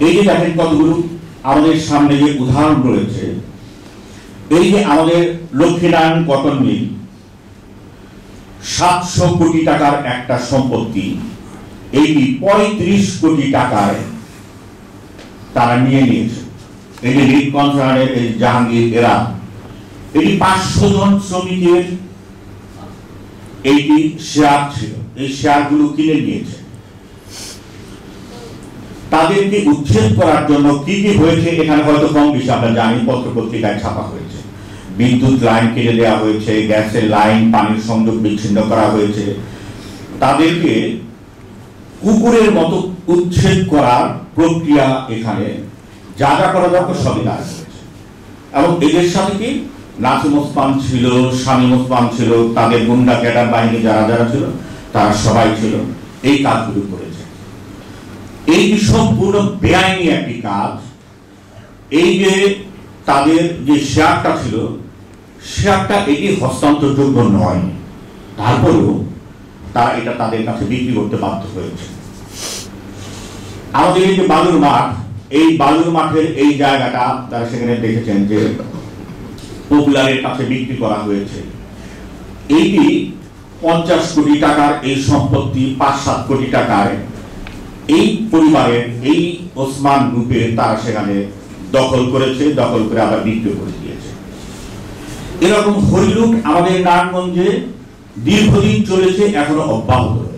এই যে দেখেন কতগুলো আমাদের সামনে যে উদাহরণ রয়েছে, এই যে আমাদের লক্ষ্মীনারায়ণ কটন মিল 700 কোটি টাকার একটা সম্পত্তি, এইটি 35 কোটি টাকায় তারা নিয়ে নিয়েছে। এই যে লিড কনসার্নের এই জাহাঙ্গীর এরা, এটি 500 জন শ্রমিকের এইটি শেয়ার ছিল, এই শেয়ারগুলো কিনে নিয়েছে। তাদেরকে উচ্ছেদ করার জন্য কি কি হয়েছে এখানে হয়তো কম বেশি আমরা জানি, পত্র পত্রিকায় ছাপা হয়েছে। বিদ্যুৎ লাইন কেটে দেওয়া হয়েছে, গ্যাসের লাইন, পানির সংযোগ বিচ্ছিন্ন করা হয়েছে। তাদেরকে কুকুরের মতো উচ্ছেদ করার প্রক্রিয়া এখানে যা যা করা দরকার সবই কাজ হয়েছে। এবং এদের সাথে কি নাসিম ওসমান ছিল, শামীম ওসমান ছিল, তাদের গুন্ডা ক্যাডার বাহিনী যারা যারা ছিল তারা সবাই ছিল, এই কাজগুলো করেছে। এই সম্পূর্ণ বেআইনি একটি কাজ। এই যে তাদের যে শেয়ারটা ছিল, শেয়ারটা এটি হস্তান্তরযোগ্য নয়, তারপরেও তারা এটা তাদের কাছে বিক্রি করতে বাধ্য হয়েছে। আমাদের এই যে বালুর মাঠ, এই বালুর মাঠের এই জায়গাটা তারা সেখানে দেখেছেন যে পপুলারের কাছে বিক্রি করা হয়েছে। এইটি 50 কোটি টাকার এই সম্পত্তি 5-7 কোটি টাকায় এই পরিবারের, এই ওসমান গ্রুপের তারা সেখানে দখল করেছে, দখল করে আবার বিক্রি করে দিয়েছে। এরকম হরিলুট আমাদের নারায়ণগঞ্জে দীর্ঘদিন চলেছে, এখনো অব্যাহত রয়েছে।